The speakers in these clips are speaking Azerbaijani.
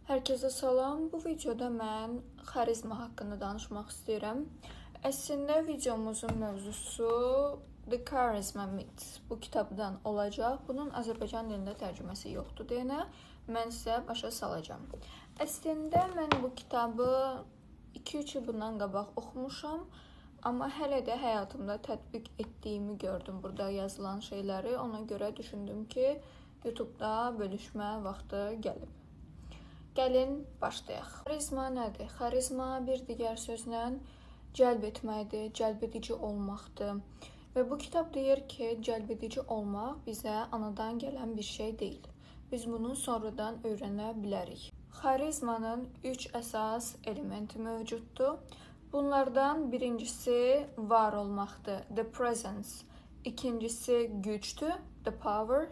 Hər kəsə salam. Bu videoda mən xarizma haqqında danışmaq istəyirəm. Əslində videomuzun mövzusu The Charisma Myth bu kitabdan olacaq. Bunun Azərbaycan dilində tərcüməsi yoxdur deyənə mən sizə başa salacağam. Əslində mən bu kitabı 2-3 il bundan qabaq oxumuşam. Amma hələ də həyatımda tətbiq etdiyimi gördüm burada yazılan şeyləri. Ona görə düşündüm ki, YouTube'da bölüşmə vaxtı gəlib. Gəlin başlayaq. Xarizma nədir? Xarizma bir digər sözlə cəlb etməkdir, cəlbedici olmaqdır. Və bu kitab deyir ki, cəlbedici olmaq bizə anadan gələn bir şey deyil. Biz bunu sonradan öyrənə bilərik. Xarizmanın 3 əsas elementi mövcuddur. Bunlardan birincisi var olmaqdır, the presence. İkincisi gücdür, the power.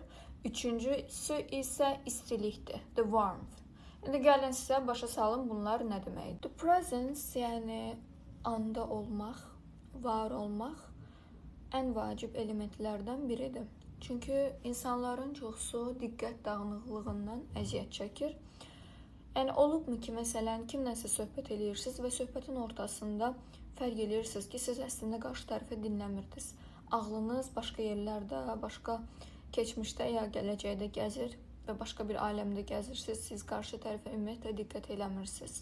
Üçüncüsü isə istilikdir, the warmth. İndi gəlin sizə başa salım bunlar nə deməkdir. The presence, yəni anda olmaq, var olmaq ən vacib elementlərdən biridir. Çünki insanların çoxsu diqqət dağınıqlığından əziyyət çəkir. Yəni olubmu ki, məsələn, kimlənsə söhbət edirsiniz və söhbətin ortasında fərq edirsiniz ki, siz əslində qarşı tərəfi dinləmirdiniz. Ağlınız başqa yerlərdə, başqa keçmişdə ya gələcəkdə gəzir və başqa bir aləmdə gəzirsiniz, siz qarşı tərəfə ümumiyyətlə diqqət eləmirsiniz.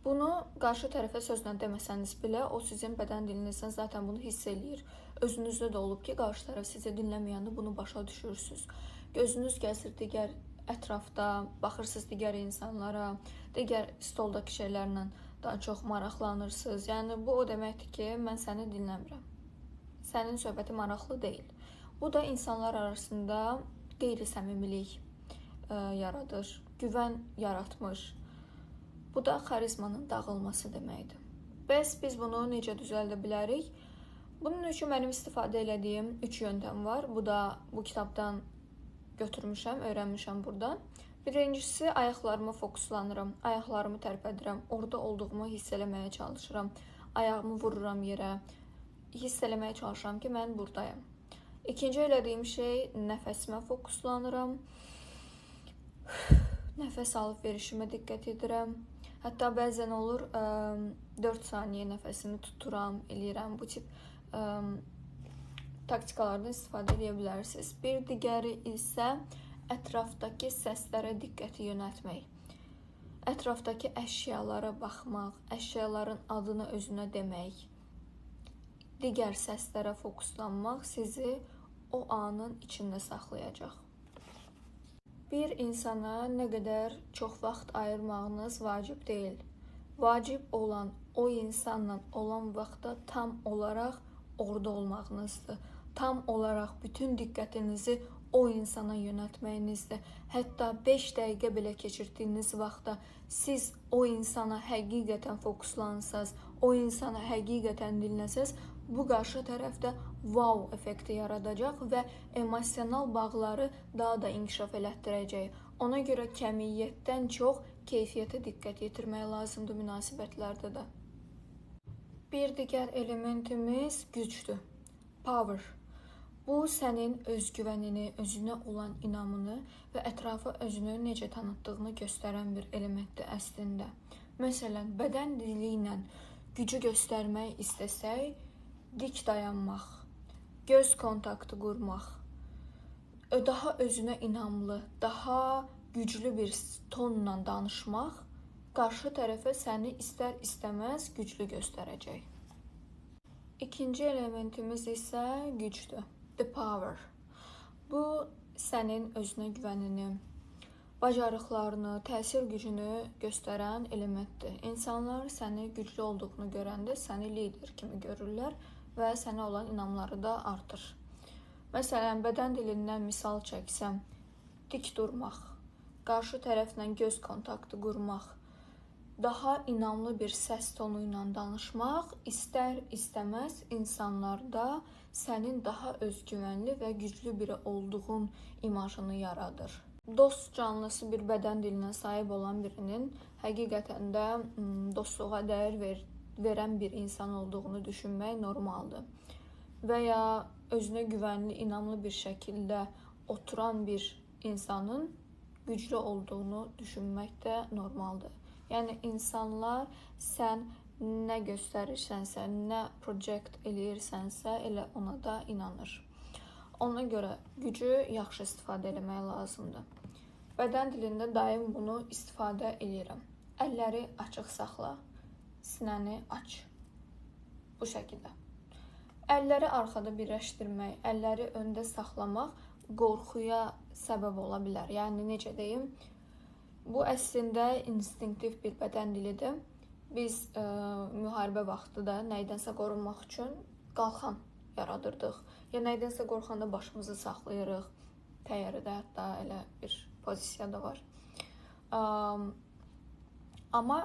Bunu qarşı tərəfə sözlə deməsəniz belə, o sizin bədən dilinizdən zaten bunu hiss eləyir. Özünüzdə də olub ki, qarşı tərəf sizi dinləməyəndə bunu başa düşürsünüz. Gözünüz gəzir digər ətrafda, baxırsınız digər insanlara, digər stoldakı şeylərlə daha çox maraqlanırsınız. Yəni bu o deməkdir ki, mən səni dinləmirəm. Sənin söhbəti maraqlı deyil. Bu da insanlar arasında qeyri-səmimilik yaradır, güvən yaratmır. Bu da xarizmanın dağılması deməkdir. Bəs biz bunu necə düzəldə bilərik? Bunun üçün mənim istifadə elədiyim 3 yöntəm var. Bu da bu kitabdan götürmüşəm, öyrənmişəm buradan. Birincisi, ayaqlarıma fokuslanıram, ayaqlarımı tərpədirəm, orada olduğumu hiss eləməyə çalışıram, ayağımı vururam yerə, hiss eləməyə çalışıram ki, mən buradayım. İkinci elədiyim şey, nəfəsimə fokuslanıram, nəfəs alıb verişimə diqqət edirəm. Hətta bəzən olur 4 saniyə nəfəsimi tuturam, eləyirəm. Bu tip taktikalardan istifadə edə bilərsiniz. Bir digəri isə ətrafdakı səslərə diqqəti yönəltmək. Ətrafdakı əşyalara baxmaq, əşyaların adını özünə demək. Digər səslərə fokuslanmaq sizi o anın içində saxlayacaq. Bir insana nə qədər çox vaxt ayırmağınız vacib deyil. Vacib olan o insanla olan vaxtda tam olaraq orada olmağınızdır. Tam olaraq bütün diqqətinizi o insana yönəltməyinizdir. Hətta 5 dəqiqə belə keçirdiyiniz vaxtda siz o insana həqiqətən fokuslansaz, o insana həqiqətən dinləsəz, bu qarşı tərəfdə wow effekti yaradacaq və emosional bağları daha da inkişaf elətdirəcək. Ona görə kəmiyyətdən çox keyfiyyətə diqqət yetirmək lazımdır münasibətlərdə də. Bir digər elementimiz gücdür. Power. Bu sənin özgüvənini, özünə olan inamını və ətrafa özünü necə tanıtdığını göstərən bir elementdir əslində. Məsələn, bədən dili ilə gücü göstərmək istəsək, dik dayanmaq, göz kontaktı qurmaq, daha özünə inamlı, daha güclü bir tonla danışmaq qarşı tərəfə səni istər-istəməz güclü göstərəcək. İkinci elementimiz isə gücdür, the power. Bu sənin özünə güvənini, bacarıqlarını, təsir gücünü göstərən elementdir. İnsanlar səni güclü olduğunu görəndə səni lider kimi görürlər və sənə olan inamları da artır. Məsələn, bədən dilindən misal çəksəm, dik durmaq, qarşı tərəflə göz kontaktı qurmaq, daha inamlı bir səs tonu ilə danışmaq istər-istəməz insanlarda sənin daha özgüvənli və güclü biri olduğun imajını yaradır. Dost canlısı bir bədən dilinə sahib olan birinin həqiqətən də dostluğa dəyər verən bir insan olduğunu düşünmək normaldır. Və ya özünə güvənli, inamlı bir şəkildə oturan bir insanın güclü olduğunu düşünmək də normaldır. Yəni insanlar sən nə göstərirsənsə, nə project eləyirsənsə, elə ona da inanır. Ona görə gücü yaxşı istifadə etmək lazımdır. Bədən dilində daim bunu istifadə edirəm. Əlləri açıq saxla, sinəni aç. Bu şəkildə. Əlləri arxada birləşdirmək, əlləri öndə saxlamaq qorxuya səbəb ola bilər. Yəni necə deyim? Bu əslində instinktiv bir bədən dilidir. Biz müharibə vaxtı da nədənsə qorunmaq üçün qalxan yaradırdıq. Ya nədənsə qorxanda başımızı saxlayırıq. Təyyarədə hətta elə bir pozisiyada var. Amma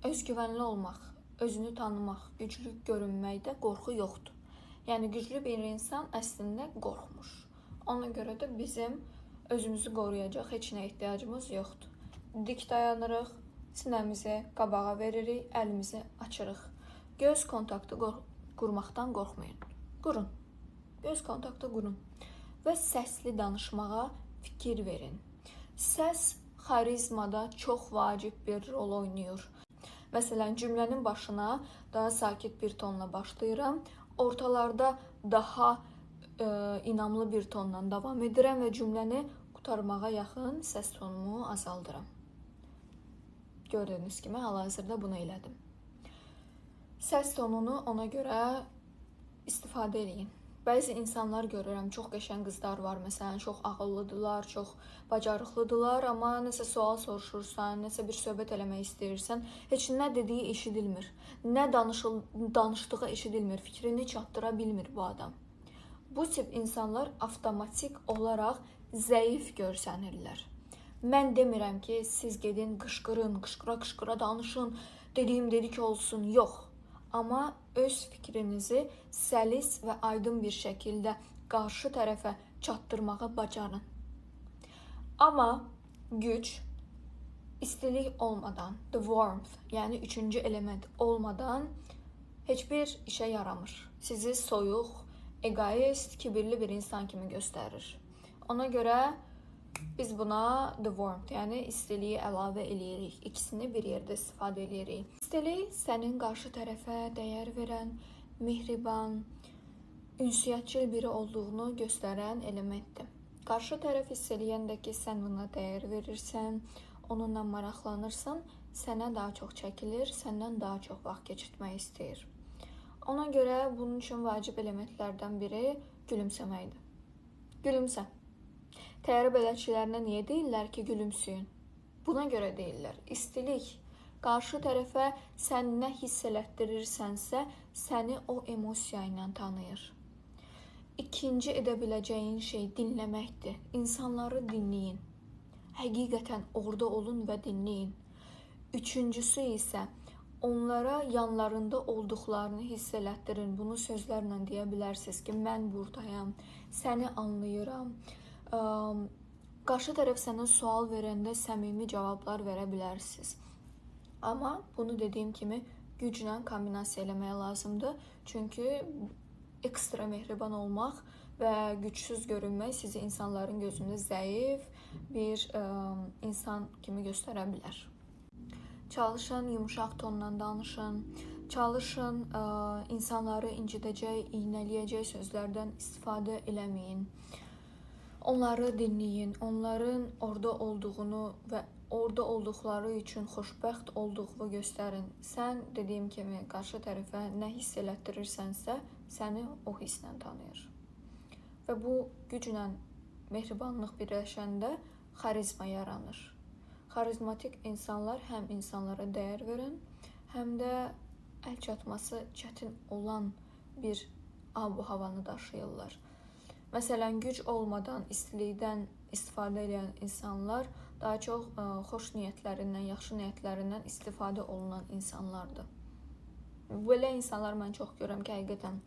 özgüvənli olmaq, özünü tanımaq, güclü görünməkdə qorxu yoxdur. Yəni güclü bir insan əslində qorxmur. Ona görə də bizim özümüzü qoruyacaq heç nə ehtiyacımız yoxdur. Dik dayanırıq, sinəmizi qabağa veririk, əlimizi açırıq. Göz kontaktı qurmaqdan qorxmayın. Qurun. Göz kontaktı qurun. Və səsli danışmağa fikir verin. Səs xarizmada çox vacib bir rol oynayır. Məsələn, cümlənin başına daha sakit bir tonla başlayıram. Ortalarda daha inamlı bir tonla davam edirəm və cümləni qurtarmağa yaxın səs tonumu azaldıram. Gördüyünüz kimi hal-hazırda bunu elədim. Səs tonunu ona görə istifadə edin. Bəzi insanlar görürəm, çox qəşəng qızlar var, məsələn, çox ağıllıdırlar, çox bacarıqlıdırlar, amma nəsə sual soruşursan, nəsə bir söhbət eləmək istəyirsən, heç nə dediyi eşidilmir, nə danışdığı eşidilmir, fikrini çatdıra bilmir bu adam. Bu tip insanlar avtomatik olaraq zəif görsənirlər. Mən demirəm ki, siz gedin qışqırın, qışqıra danışın, dediyim dedik olsun, yox. Amma öz fikrinizi səlis və aydın bir şəkildə qarşı tərəfə çatdırmağa bacarın. Amma güc, istilik olmadan, the warmth, yəni üçüncü element olmadan heç bir işə yaramır. Sizi soyuq, egoist, kibirli bir insan kimi göstərir. Ona görə biz buna the warmth, yəni istiliyi əlavə eləyirik. İkisini bir yerdə istifadə eləyirik. İstilik sənin qarşı tərəfə dəyər verən, mehriban, ünsiyyətçil biri olduğunu göstərən elementdir. Qarşı tərəf hiss eləyəndə ki, sən buna dəyər verirsən, onunla maraqlanırsan, sənə daha çox çəkilir, səndən daha çox vaxt keçirtmək istəyir. Ona görə bunun üçün vacib elementlərdən biri gülümsəməkdir. Gülümsə. Təyyarə bələdçilərinə niyə deyirlər ki, gülümsüyün? Buna görə deyirlər. İstilik. Qarşı tərəfə sən nə hiss elətdirirsənsə, səni o emosiya ilə tanıyır. İkinci edə biləcəyin şey dinləməkdir. İnsanları dinləyin. Həqiqətən orada olun və dinləyin. Üçüncüsü isə onlara yanlarında olduqlarını hiss elətdirin. Bunu sözlərlə deyə bilərsiniz ki, mən buradayam, səni anlayıram. Qarşı tərəf sənə sual verəndə səmimi cavablar verə bilərsiniz. Amma bunu dediyim kimi güclə kombinasiya eləmək lazımdır. Çünki ekstra mehriban olmaq və gücsüz görünmək sizi insanların gözündə zəif bir insan kimi göstərə bilər. Çalışın, yumuşaq tonla danışın. Çalışın, insanları incidəcək, iynələyəcək sözlərdən istifadə eləməyin. Onları dinləyin, onların orada olduğunu və orada olduqları üçün xoşbəxt olduğunu göstərin. Sən, dediyim kimi, qarşı tərəfə nə hiss elətdirirsənsə, səni o hisslə tanıyır. Və bu güclə mehribanlıq birləşəndə xarizma yaranır. Xarizmatik insanlar həm insanlara dəyər verən, həm də əl çatması çətin olan bir ab-havanı daşıyırlar. Məsələn, güc olmadan, istilikdən istifadə edən insanlar daha çox xoş niyyətlərindən, yaxşı niyyətlərindən istifadə olunan insanlardır. Belə insanlar mən çox görürəm ki, həqiqətən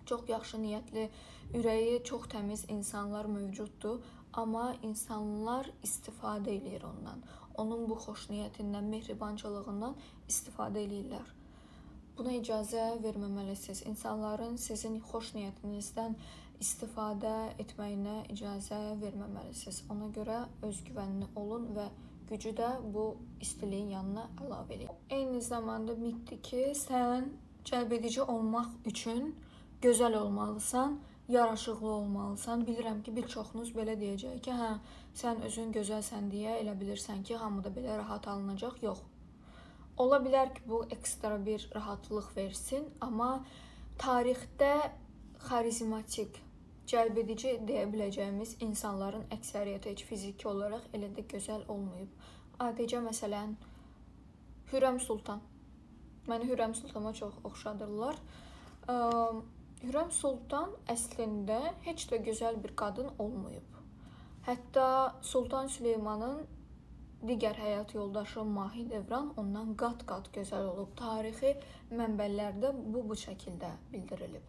çox yaxşı niyyətli, ürəyi çox təmiz insanlar mövcuddur, amma insanlar istifadə edir ondan. Onun bu xoş niyyətindən, mehribançılığından istifadə edirlər. Buna icazə verməməlisiniz. İnsanların sizin xoş niyyətinizdən istifadə etməyinə icazə verməməlisiniz. Ona görə özgüvənli olun və gücü də bu istiliyin yanına əlavə edin. Eyni zamanda mitdir ki, sən cəlbedici olmaq üçün gözəl olmalısan, yaraşıqlı olmalısan. Bilirəm ki, bir çoxunuz belə deyəcək ki, hə, sən özün gözəlsən deyə elə bilirsən ki, hamı da belə rahat alınacaq. Yox. Ola bilər ki, bu ekstra bir rahatlıq versin, amma tarixdə xarizmatik, cəlbedici deyə biləcəyimiz insanların əksəriyyəti heç fiziki olaraq elə də gözəl olmayıb. Adicə, məsələn, Hürrəm Sultan. Məni Hürrəm Sultana çox oxşadırlar. Hürrəm Sultan əslində heç də gözəl bir qadın olmayıb. Hətta Sultan Süleymanın digər həyat yoldaşı Mahidevran ondan qat-qat gözəl olub. Tarixi mənbələrdə bu şəkildə bildirilib.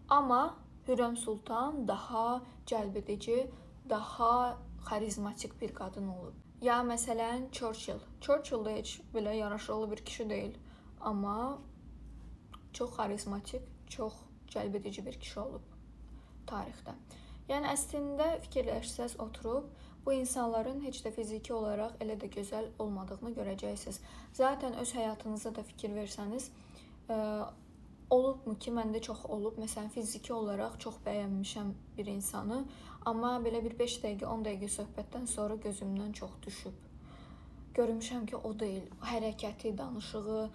Amma Hürrəm Sultan daha cəlbedici, daha xarizmatik bir qadın olub. Ya məsələn Churchill. Churchill da heç belə yaraşıqlı bir kişi deyil, amma çox xarizmatik, çox cəlbedici bir kişi olub tarixdə. Yəni əslində fikirləşsəz oturub, bu insanların heç də fiziki olaraq elə də gözəl olmadığını görəcəksiniz. Zaten öz həyatınıza da fikir versəniz, olubmu ki, məndə çox olub. Məsələn, fiziki olaraq çox bəyənmişəm bir insanı, amma belə bir 5 dəqiqə, 10 dəqiqə söhbətdən sonra gözümdən çox düşüb. Görmüşəm ki, o deyil. Hərəkəti, danışığı,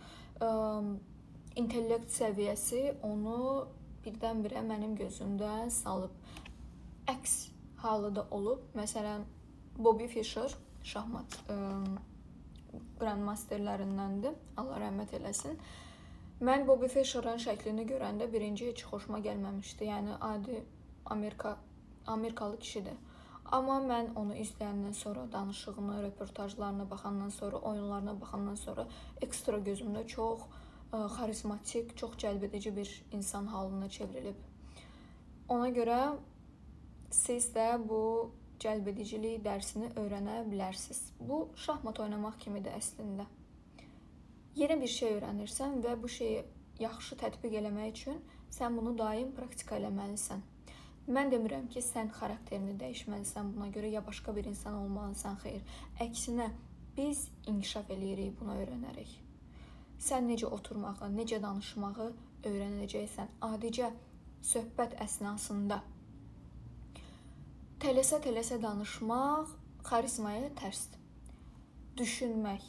intellekt səviyyəsi onu birdən-birə mənim gözümdə salıb. Əks halı da olub. Məsələn, Bobby Fischer şahmat grandmasterlərindəndir. Allah rəhmət eləsin. Mən Bobby Fischer'ın şəklini görəndə birinci heç xoşuma gəlməmişdi. Yəni adi Amerikalı kişidir. Amma mən onu izləyəndən sonra, danışığını, reportajlarına baxandan sonra, oyunlarına baxandan sonra ekstra gözümdə çox xarizmatik, çox cəlbedici bir insan halına çevrilib. Ona görə siz də bu cəlbedicilik dərsini öyrənə bilərsiniz. Bu şahmat oynamaq kimidir əslində. Yeni bir şey öyrənirsən və bu şeyi yaxşı tətbiq eləmək üçün sən bunu daim praktika eləməlisən. Mən demirəm ki, sən xarakterini dəyişməlisən buna görə, ya başqa bir insan olmalısan, xeyr. Əksinə, biz inkişaf eləyirik bunu öyrənərək. Sən necə oturmağı, necə danışmağı öyrənəcəksən. Adicə, söhbət əsnasında tələsə danışmaq xarizmaya tərsdir. Düşünmək,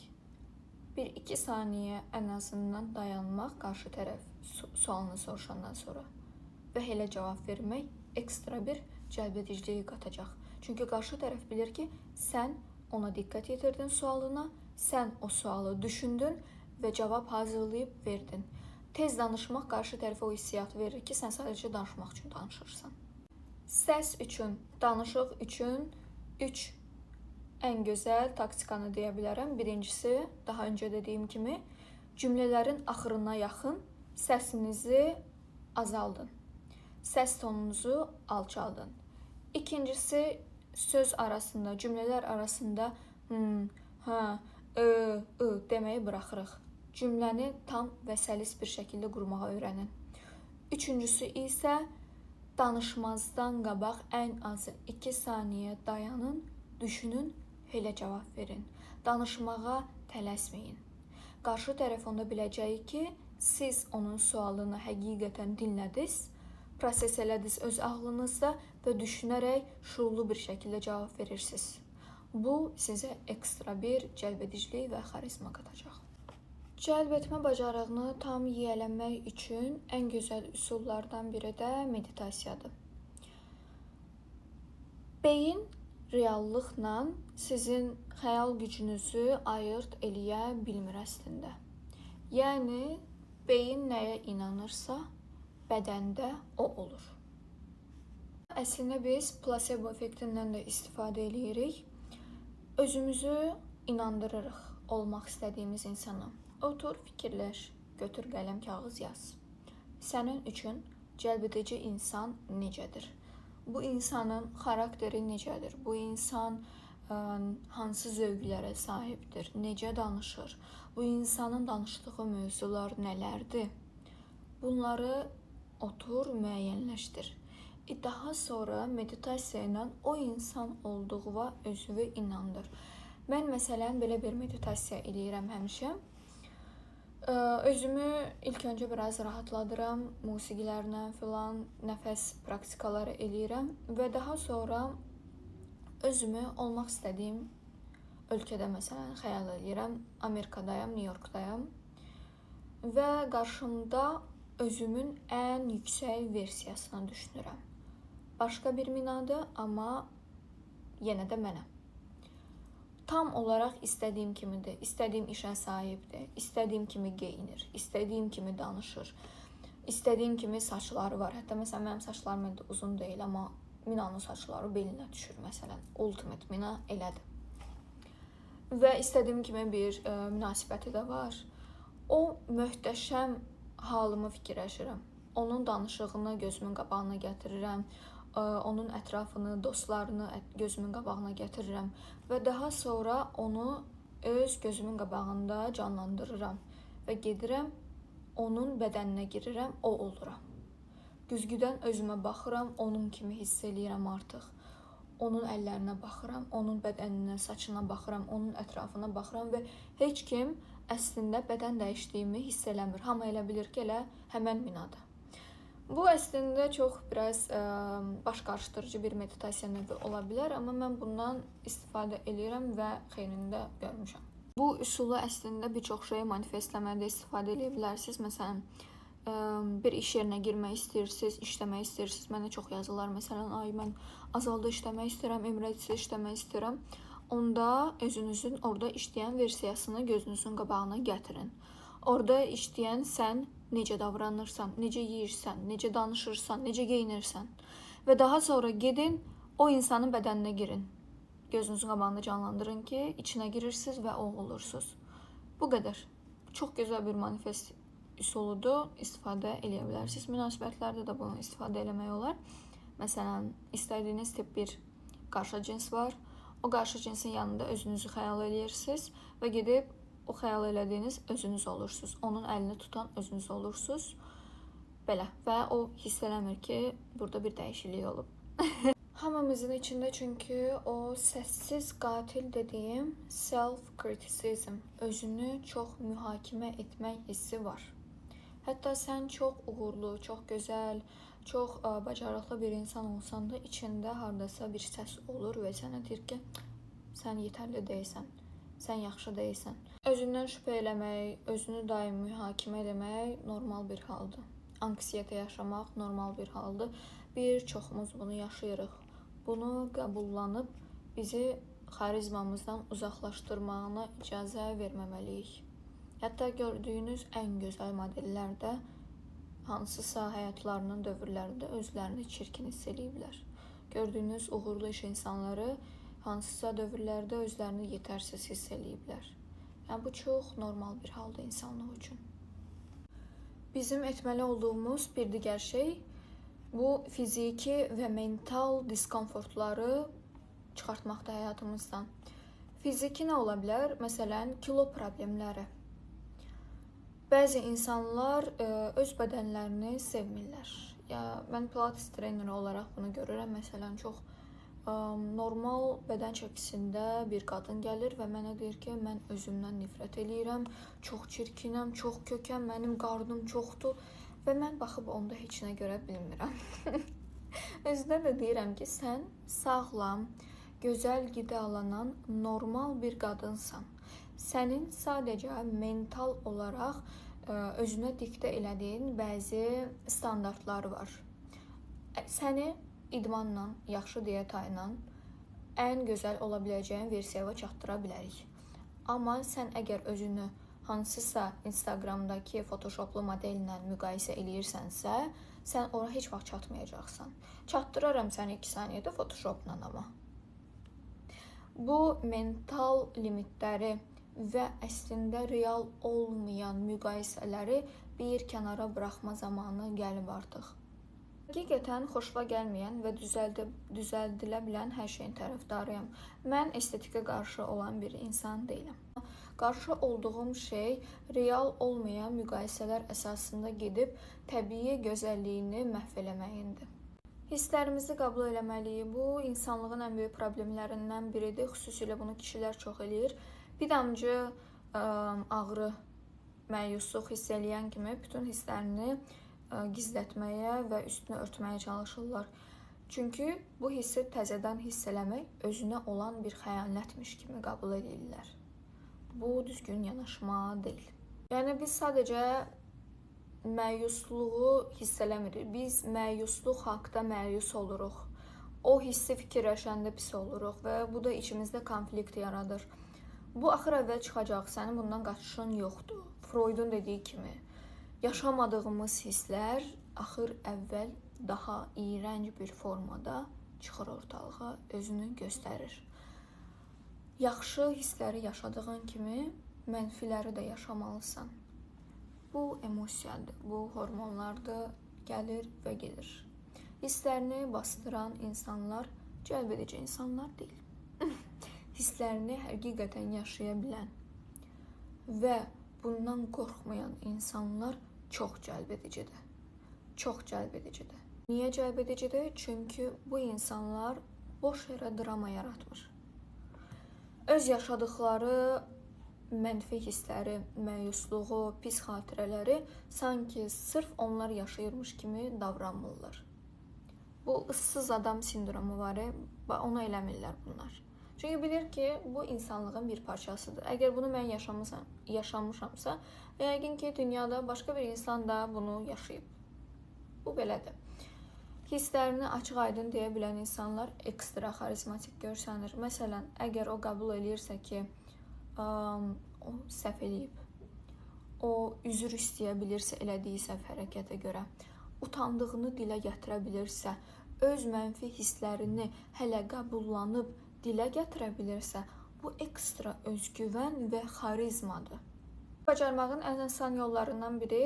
1-2 saniyə ən azından dayanmaq qarşı tərəf sualını soruşandan sonra və elə cavab vermək ekstra bir cəlbediciliyi qatacaq. Çünki qarşı tərəf bilir ki, sən ona diqqət yetirdin sualına, sən o sualı düşündün və cavab hazırlayıb verdin. Tez danışmaq qarşı tərəfə o hissiyatı verir ki, sən sadəcə danışmaq üçün danışırsan. Səs üçün, danışıq üçün 3 ən gözəl taktikanı deyə bilərəm. Birincisi, daha öncə dediyim kimi, cümlələrin axırına yaxın səsinizi azaldın. Səs tonunuzu alçaldın. İkincisi, söz arasında, cümlələr arasında deməyi buraxırıq. Cümləni tam və səlis bir şəkildə qurmağa öyrənin. Üçüncüsü isə danışmazdan qabaq ən azı 2 saniyə dayanın, düşünün, elə cavab verin. Danışmağa tələsməyin. Qarşı tərəf onda biləcəyi ki, siz onun sualını həqiqətən dinlədiniz, proses elədiniz öz ağlınızda və düşünərək şuurlu bir şəkildə cavab verirsiniz. Bu sizə ekstra bir cəlbedicilik və xarizma qatacaq. Cəlb etmə bacarığını tam yiyələnmək üçün ən gözəl üsullardan biri də meditasiyadır. Beyin reallıqla sizin xəyal gücünüzü ayırt eləyə bilmir əslində. Yəni, beyin nəyə inanırsa, bədəndə o olur. Əslində biz plasebo effektindən də istifadə eləyirik. Özümüzü inandırırıq olmaq istədiyimiz insana. Otur, fikirləş, götür qələm, kağız yaz. Sənin üçün cəlbedici insan necədir? Bu insanın xarakteri necədir? Bu insan hansı zövqlərə sahibdir? Necə danışır? Bu insanın danışdığı mövzular nələrdir? Bunları otur, müəyyənləşdir. Daha sonra meditasiya ilə o insan olduğuna özünü inandır. Mən məsələn belə bir meditasiya eləyirəm həmişə. Özümü ilk öncə biraz rahatladıram, musiqilərlə filan, nəfəs praktikaları eləyirəm və daha sonra özümü olmaq istədiyim ölkədə məsələn xəyal eləyirəm. Amerikadayam, New Yorkdayam və qarşımda özümün ən yüksək versiyasını düşünürəm. Başqa bir minadır, amma yenə də mənəm. Tam olaraq istədiyim kimidir, istədiyim işə sahibdir, istədiyim kimi geyinir, istədiyim kimi danışır, istədiyim kimi saçları var. Hətta məsələn, mənim saçlarım indi uzun deyil, amma Minanın saçları belinə düşür məsələn. Ultimate Mina elədir. Və istədiyim kimi bir münasibəti də var. O möhtəşəm halımı fikirləşirəm. Onun danışığını gözümün qabağına gətirirəm. Onun ətrafını, dostlarını gözümün qabağına gətirirəm və daha sonra onu öz gözümün qabağında canlandırıram və gedirəm, onun bədəninə girirəm, o oluram. Güzgüdən özümə baxıram, onun kimi hiss eləyirəm artıq. Onun əllərinə baxıram, onun bədəninə, saçına baxıram, onun ətrafına baxıram və heç kim əslində bədən dəyişdiyimi hiss eləmir. Hamı elə bilir ki, elə həmən minadır. Bu əslində çox biraz baş qarışdırıcı bir meditasiya növü ola bilər, amma mən bundan istifadə edirəm və xeyrini də görmüşəm. Bu üsulu əslində bir çox şeyi manifestləmədə istifadə edə bilərsiniz. Məsələn, bir iş yerinə girmək istəyirsiniz, işləmək istəyirsiniz. Mənə çox yazırlar, məsələn, ay mən Azalda işləmək istəyirəm, Emiratisdə işləmək istəyirəm. Onda özünüzün orada işləyən versiyasını gözünüzün qabağına gətirin. Orada işləyən sən necə davranırsan, necə yeyirsən, necə danışırsan, necə geyinirsən və daha sonra gedin o insanın bədəninə girin. Gözünüzün qabağında canlandırın ki, içinə girirsiniz və o olursunuz. Bu qədər. Çox gözəl bir manifest üsuludur, istifadə edə bilərsiniz. Münasibətlərdə də bunu istifadə eləmək olar. Məsələn, istədiyiniz tip bir qarşı cins var. O qarşı cinsin yanında özünüzü xəyal edirsiniz və gedib o xəyal elədiyiniz özünüz olursunuz. Onun əlini tutan özünüz olursunuz. Belə. Və o hiss eləmir ki, burada bir dəyişiklik olub. Hamımızın içində çünki o səssiz qatil dediyim self-criticism, özünü çox mühakimə etmək hissi var. Hətta sən çox uğurlu, çox gözəl, çox bacarıqlı bir insan olsan da içində hardasa bir səs olur və sənə deyir ki, sən yetərli deyilsən, sən yaxşı deyilsən. Özündən şübhə eləmək, özünü daim mühakimə eləmək normal bir haldır. Anksiyete yaşamaq normal bir haldır. Bir çoxumuz bunu yaşayırıq. Bunu qəbullanıb bizi xarizmamızdan uzaqlaşdırmağına icazə verməməliyik. Hətta gördüyünüz ən gözəl modellər də hansısa həyatlarının dövrlərində özlərini çirkin hiss eləyiblər. Gördüyünüz uğurlu iş insanları hansısa dövrlərdə özlərini yetərsiz hiss eləyiblər. Yəni, bu çox normal bir haldır insanlıq üçün. Bizim etməli olduğumuz bir digər şey bu fiziki və mental diskomfortları çıxartmaqda həyatımızdan. Fiziki nə ola bilər? Məsələn, kilo problemləri. Bəzi insanlar öz bədənlərini sevmirlər. Ya, mən pilates treneri olaraq bunu görürəm. Məsələn, çox normal bədən çəkisində bir qadın gəlir və mənə deyir ki, mən özümdən nifrət eləyirəm, çox çirkinəm, çox kökəm, mənim qarnım çoxdur və mən baxıb onda heç nə görə bilmirəm. Özünə də deyirəm ki, sən sağlam, gözəl qidalanan normal bir qadınsan. Sənin sadəcə mental olaraq özünə diktə elədiyin bəzi standartlar var. Səni idmanla, yaxşı diyeta ilə ən gözəl ola biləcəyin versiyaya çatdıra bilərik. Amma sən əgər özünü hansısa Instagramdakı photoshoplu modellə müqayisə eləyirsənsə, sən ora heç vaxt çatmayacaqsan. Çatdıraram səni 2 saniyədə photoshopla amma. Bu mental limitləri və əslində real olmayan müqayisələri bir kənara buraxma zamanı gəlib artıq. Həqiqətən xoşuma gəlməyən və düzəldilə bilən hər şeyin tərəfdarıyam. Mən estetikə qarşı olan bir insan deyiləm. Qarşı olduğum şey real olmayan müqayisələr əsasında gedib təbii gözəlliyini məhv eləməyindir. Hisslərimizi qəbul eləməliyik. Bu, insanlığın ən böyük problemlərindən biridir. Xüsusilə bunu kişilər çox eləyir. Bir damcı ağrı, məyusluq hiss eləyən kimi bütün hisslərini gizlətməyə və üstünü örtməyə çalışırlar. Çünki bu hissi təzədən hiss eləmək özünə olan bir xəyanətmiş kimi qəbul edirlər. Bu, düzgün yanaşma deyil. Yəni, biz sadəcə məyusluğu hiss eləmirik. Biz məyusluq haqda məyus oluruq. O hissi fikirləşəndə pis oluruq və bu da içimizdə konflikt yaradır. Bu, axır əvvəl çıxacaq. Sənin bundan qaçışın yoxdur. Freudun dediyi kimi, yaşamadığımız hisslər axır əvvəl daha iyrənc bir formada çıxır ortalığa, özünü göstərir. Yaxşı hissləri yaşadığın kimi mənfiləri də yaşamalısan. Bu emosiyadır, bu hormonlardır, gəlir və gedir. Hisslərini bastıran insanlar cəlbedici insanlar deyil. Hisslərini həqiqətən yaşaya bilən və bundan qorxmayan insanlar çox cəlbedicidir. Çox cəlbedicidir. Niyə cəlbedicidir? Çünki bu insanlar boş yerə drama yaratmır. Öz yaşadıkları mənfi hissləri, məyusluğu, pis xatirələri sanki sırf onlar yaşayırmış kimi davranmırlar. Bu ıssız adam sindromu var, onu eləmirlər bunlar. Çünki bilir ki, bu insanlığın bir parçasıdır. Əgər bunu mən yaşamışamsa, yəqin ki, dünyada başqa bir insan da bunu yaşayıb. Bu belədir. Hisslərini açıq-aydın deyə bilən insanlar ekstra xarizmatik görsənir. Məsələn, əgər o qəbul edirsə ki, o səhv eləyib, o üzr istəyə bilirsə elədiyi səhv hərəkətə görə, utandığını dilə gətirə bilirsə, öz mənfi hisslərini hələ qəbullanıb dilə gətirə bilirsə, bu ekstra özgüvən və xarizmadır. Bacarmağın ən asan yollarından biri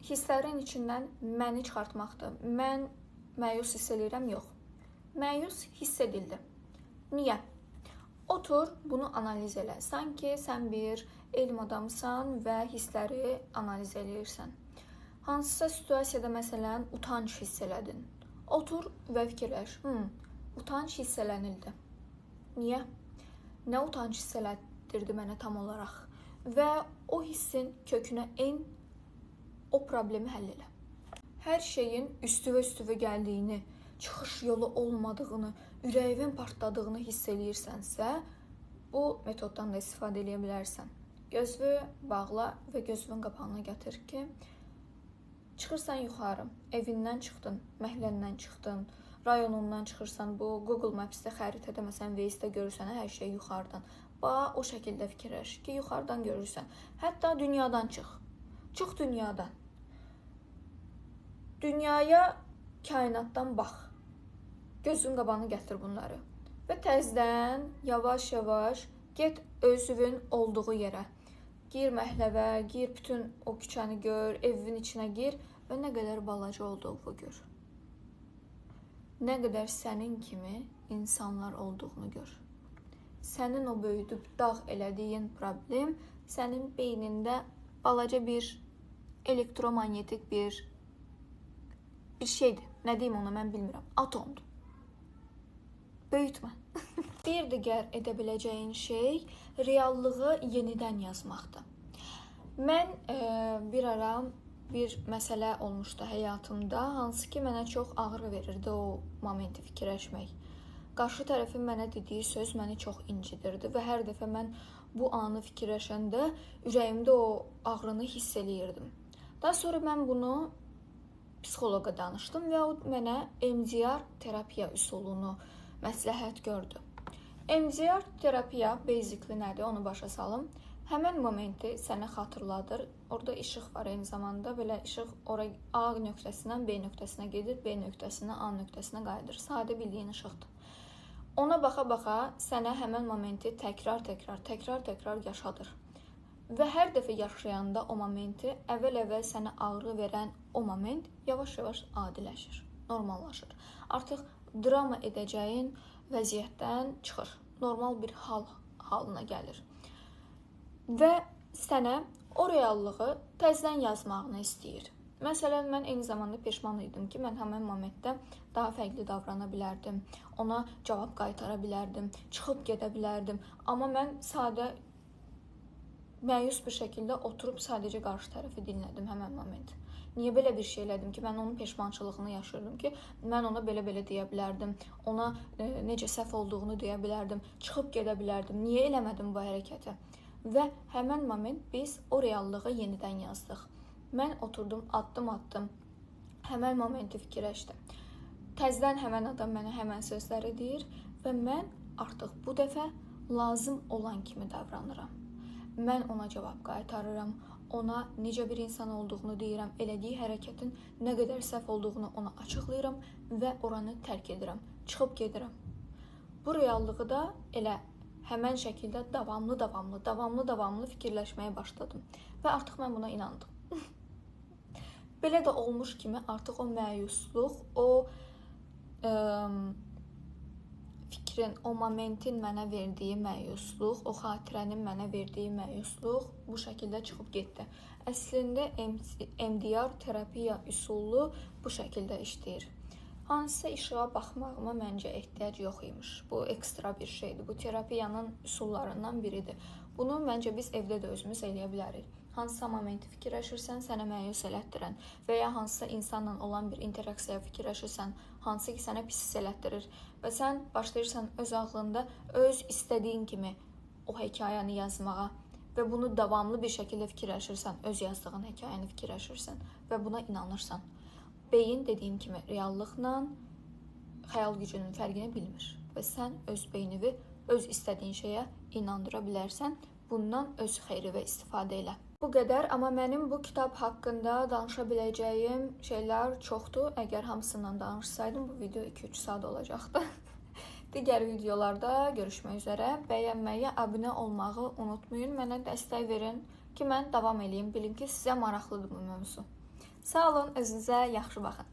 hisslərin içindən məni çıxartmaqdır. Mən məyus hiss edirəm, yox. Məyus hiss edildi. Niyə? Otur, bunu analiz elə. Sanki sən bir elm adamsan və hissləri analiz edirsən. Hansısa situasiyada, məsələn, utanç hiss elədin. Otur və fikirləş. Utanç hiss elənildi. Niyə? Nə utanç hiss elətdirdi mənə tam olaraq? Və o hissin kökünə en, o problemi həll elə. Hər şeyin üstüvə gəldiyini, çıxış yolu olmadığını, ürəyin partladığını hiss eləyirsənsə, bu metoddan da istifadə edə bilərsən. Gözünü bağla və gözünün qapağına gətir ki, çıxırsan yuxarı, evindən çıxdın, məhəlləndən çıxdın, rayonundan çıxırsan, bu Google Maps-də xəritədə, məsələn, Waze-də görürsən hər şey yuxarıdan. Bax, o şəkildə fikirləş ki, yuxarıdan görürsən. Hətta dünyadan çıx. Çıx dünyadan. Dünyaya kainatdan bax. Gözün qabağına gətir bunları. Və təzdən, yavaş-yavaş get özünün olduğu yerə. Gir məhəlləyə, gir bütün o küçəni gör, evin içinə gir və nə qədər balaca olduğunu gör. Nə qədər sənin kimi insanlar olduğunu gör. Sənin o böyüdüb dağ elədiyin problem sənin beynində balaca bir elektromanyetik bir şeydir. Nə deyim ona, mən bilmirəm. Atomdur. Böyütmə. Bir digər edə biləcəyin şey reallığı yenidən yazmaqdır. Mən bir ara bir məsələ olmuşdu həyatımda, hansı ki mənə çox ağır verirdi o momenti fikirləşmək. Qarşı tərəfin mənə dediyi söz məni çox incidirdi və hər dəfə mən bu anı fikirləşəndə ürəyimdə o ağrını hiss eləyirdim. Daha sonra mən bunu psixoloqa danışdım və o mənə EMDR terapiya üsulunu məsləhət gördü. EMDR terapiya basically nədir, onu başa salım. Həmən momenti sənə xatırladır. Orada işıq var eyni zamanda. Belə işıq A nöqtəsindən B nöqtəsinə gedir, B nöqtəsindən A nöqtəsinə qayıdır. Sadə bildiyin işıqdır. Ona baxa-baxa sənə həmən momenti təkrar yaşadır. Və hər dəfə yaşayanda o momenti, əvvəl sənə ağrı verən o moment yavaş-yavaş adiləşir, normallaşır. Artıq drama edəcəyin vəziyyətdən çıxır, normal bir halına gəlir. Və sənə o reallığı təzədən yazmağını istəyir. Məsələn, mən eyni zamanda peşman idim ki, mən həmin momentdə daha fərqli davrana bilərdim. Ona cavab qaytara bilərdim, çıxıb gedə bilərdim. Amma mən sadə, məyus bir şəkildə oturub sadəcə qarşı tərəfi dinlədim həmin moment. Niyə belə bir şey elədim ki, mən onun peşmançılığını yaşayırdım ki, mən ona belə-belə deyə bilərdim, ona necə səhv olduğunu deyə bilərdim, çıxıb gedə bilərdim. Niyə eləmədim bu hərəkəti? Və həmin moment biz o reallığı yenidən yazdıq. Mən oturdum, addım-addım, həmən momenti fikirləşdim. Təzdən həmən adam mənə həmən sözləri deyir və mən artıq bu dəfə lazım olan kimi davranıram. Mən ona cavab qaytarıram, ona necə bir insan olduğunu deyirəm, elədiyi hərəkətin nə qədər səhv olduğunu ona açıqlayıram və oranı tərk edirəm, çıxıb gedirəm. Bu reallığı da elə həmən şəkildə davamlı fikirləşməyə başladım və artıq mən buna inandım. Belə də olmuş kimi artıq o məyusluq, o fikrin, o momentin mənə verdiyi məyusluq, o xatirənin mənə verdiyi məyusluq bu şəkildə çıxıb getdi. Əslində MDR terapiya üsulu bu şəkildə işləyir. Hansısa işığa baxmağıma məncə ehtiyac yox imiş. Bu ekstra bir şeydir. Bu terapiyanın üsullarından biridir. Bunu məncə biz evdə də özümüz eləyə bilərik. Hansısa momenti fikirləşirsən, sənə məyus elətdirən və ya hansısa insanla olan bir interaksiyaya fikirləşirsən, hansı ki sənə pis hiss elətdirir və sən başlayırsan öz ağlında öz istədiyin kimi o hekayəni yazmağa və bunu davamlı bir şəkildə fikirləşirsən, öz yazdığın hekayəni fikirləşirsən və buna inanırsan. Beyin, dediyim kimi, reallıqla xəyal gücünün fərqini bilmir və sən öz beynini öz istədiyin şeyə inandıra bilərsən, bundan öz xeyri istifadə elə. Bu qədər, amma mənim bu kitab haqqında danışa biləcəyim şeylər çoxdur. Əgər hamısından danışsaydım, bu video 2-3 saat olacaqdı. Digər videolarda görüşmək üzərə. Bəyənməyi, abunə olmağı unutmayın. Mənə dəstək verin ki, mən davam edeyim. Bilin ki, sizə maraqlıdır bu mövzu. Sağ olun, özünüzə yaxşı baxın.